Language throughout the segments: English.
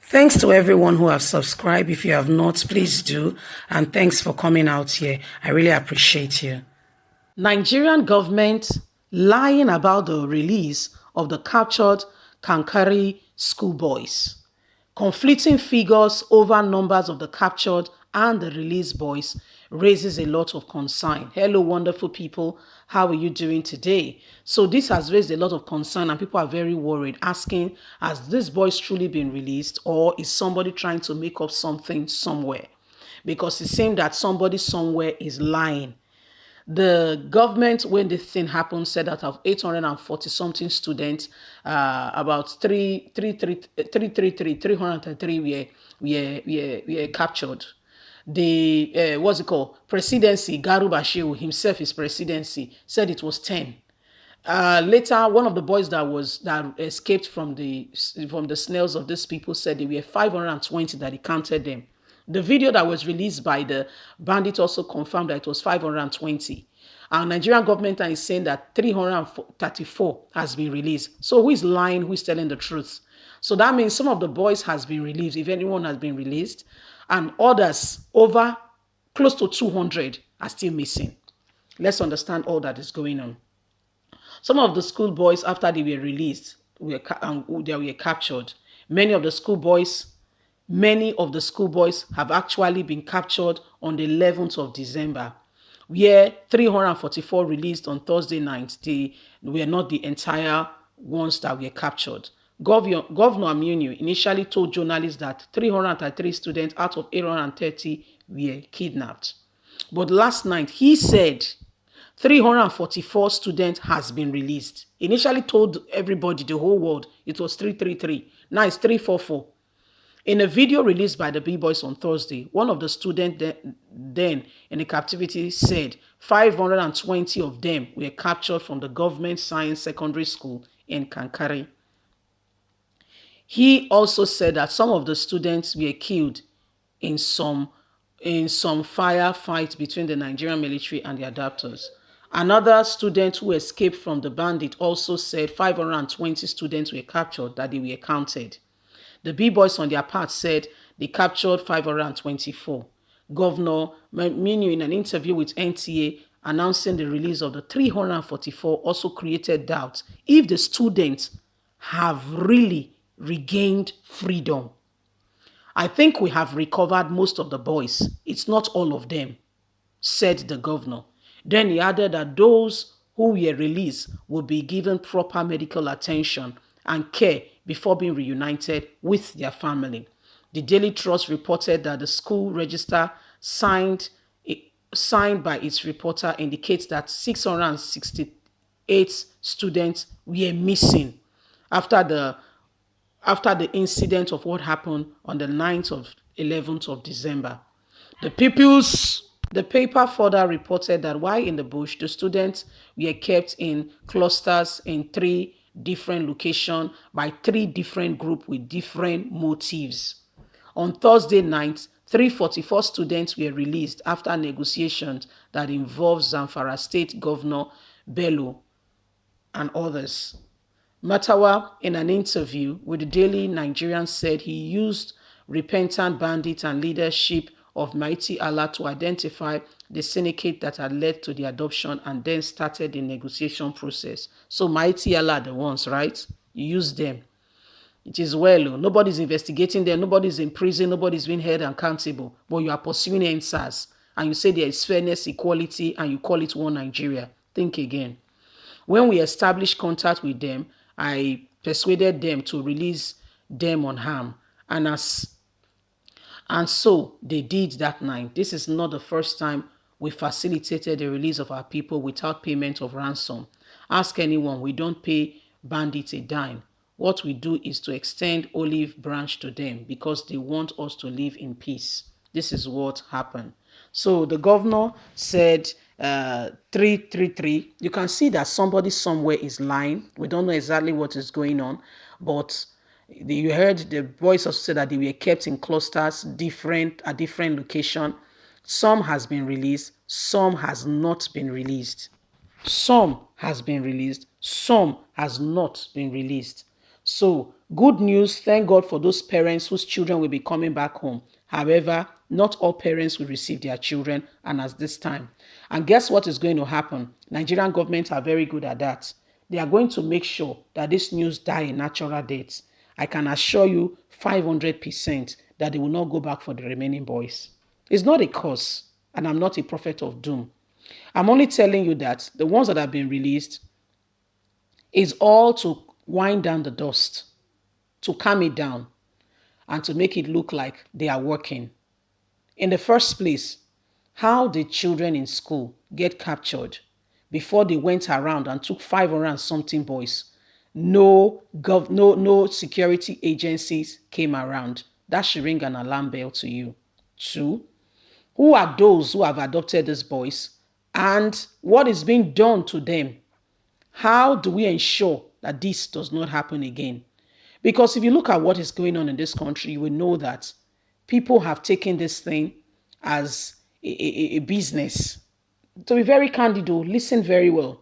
Thanks to everyone who have subscribed. If you have not, please do. And thanks for coming out here. I really appreciate you. Nigerian government lying about the release of the captured Kankara schoolboys. Conflicting figures over numbers of the captured and the released boys raises a lot of concern. Hello, wonderful people. How are you doing today? So this has raised a lot of concern and people are very worried, asking, has these boys truly been released, or is somebody trying to make up something somewhere? Because it seems that somebody somewhere is lying. The government, when the thing happened, said that of 840 something students, about 333 were captured. The what's it called? Presidency, Garuba Shehu himself, his presidency, said it was 10. Later, one of the boys that escaped from the snails of these people said there were 520 that he counted them. The video that was released by the bandit also confirmed that it was 520. Our Nigerian government is saying that 334 has been released. So who is lying? Who is telling the truth? So that means some of the boys has been released, if anyone has been released, and others over close to 200 are still missing. Let's understand all that is going on. Some of the schoolboys, after they were released, they were captured. Many of the schoolboys have actually been captured on the 11th of December, where 344 released on Thursday night. They were not the entire ones that were captured. Governor Aminu initially told journalists that 333 students out of 830 were kidnapped. But last night, he said 344 students has been released. Initially told everybody, the whole world, it was 333. Now it's 344. In a video released by the B-Boys on Thursday, one of the students then in the captivity said 520 of them were captured from the government science secondary school in Kankara. He also said that some of the students were killed in some firefight between the Nigerian military and the adapters. Another student who escaped from the bandit also said 520 students were captured, that they were counted. The B-Boys on their part said they captured 524. Governor Minu, in an interview with NTA, announcing the release of the 344 also created doubt if the students have really regained freedom. I think we have recovered most of the boys. It's not all of them, said the governor. Then he added that those who were released will be given proper medical attention and care before being reunited with their family. The Daily Trust reported that the school register signed by its reporter indicates that 668 students were missing after the incident of what happened on the 9th of 11th of December. The paper further reported that while in the bush, the students were kept in clusters in 3 different locations by 3 different groups with different motives. On Thursday night, 344 students were released after negotiations that involved Zamfara State Governor Bello and others. Matawa, in an interview with the Daily Nigerian, said he used repentant bandits and leadership of Mighty Allah to identify the syndicate that had led to the adoption and then started the negotiation process. So Mighty Allah the ones, right? You use them. It is well. Nobody's investigating them. Nobody's in prison. Nobody's being held accountable. But you are pursuing answers. And you say there is fairness, equality, and you call it one Nigeria. Think again. When we established contact with them, I persuaded them to release them on harm. And so they did that night. This is not the first time we facilitated the release of our people without payment of ransom. Ask anyone, we don't pay bandits a dime. What we do is to extend olive branch to them because they want us to live in peace. This is what happened. So the governor said 333. You can see that somebody somewhere is lying. We don't know exactly what is going on, but you heard the boys also said that they were kept in clusters, at different location. Some has been released, some has not been released. Some has been released, some has not been released. So, good news, thank God for those parents whose children will be coming back home. However, not all parents will receive their children and at this time. And guess what is going to happen? Nigerian government are very good at that. They are going to make sure that this news die a natural death. I can assure you 500% that they will not go back for the remaining boys. It's not a curse, and I'm not a prophet of doom. I'm only telling you that the ones that have been released is all to wind down the dust, to calm it down, and to make it look like they are working. In the first place, how did children in school get captured before they went around and took 500 and something boys? No security agencies came around. That should ring an alarm bell to you. Two, who are those who have adopted these boys and what is being done to them? How do we ensure that this does not happen again? Because if you look at what is going on in this country, you will know that people have taken this thing as a business. To be very candid, though, listen very well.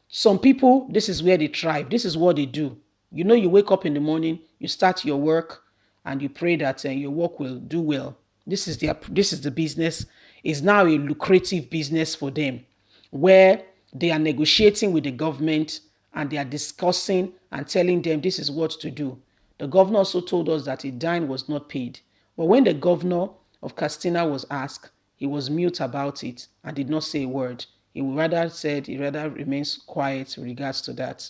Some people, this is where they thrive. This is what they do. You know, you wake up in the morning, you start your work, and you pray that your work will do well. This is the business. It's now a lucrative business for them, where they are negotiating with the government and they are discussing and telling them this is what to do. The governor also told us that a dime was not paid. But when the governor of Castina was asked, he was mute about it and did not say a word. He rather remains quiet in regards to that.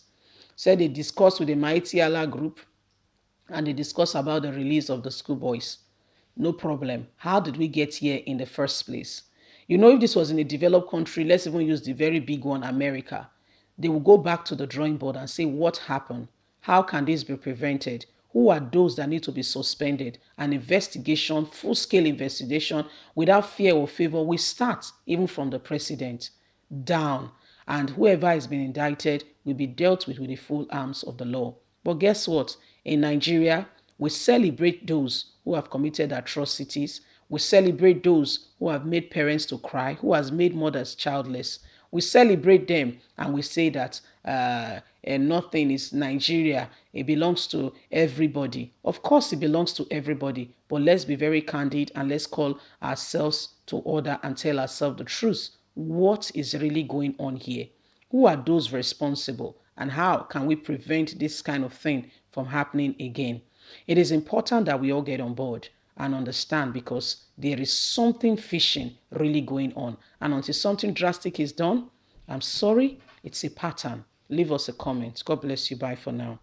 Said they discussed with the Mighty Allah group and they discussed about the release of the schoolboys. No problem. How did we get here in the first place? You know, if this was in a developed country, let's even use the very big one, America, they will go back to the drawing board and say, what happened? How can this be prevented? Who are those that need to be suspended? An investigation, full-scale investigation, without fear or favor, will start even from the president down. And whoever has been indicted will be dealt with the full arms of the law. But guess what? In Nigeria, we celebrate those who have committed atrocities. We celebrate those who have made parents to cry, who has made mothers childless. We celebrate them and we say that and nothing is Nigeria. It belongs to everybody. Of course, it belongs to everybody. But let's be very candid and let's call ourselves to order and tell ourselves the truth. What is really going on here? Who are those responsible? And how can we prevent this kind of thing from happening again? It is important that we all get on board and understand, because there is something fishing really going on. And until something drastic is done, I'm sorry, it's a pattern. Leave us a comment. God bless you. Bye for now.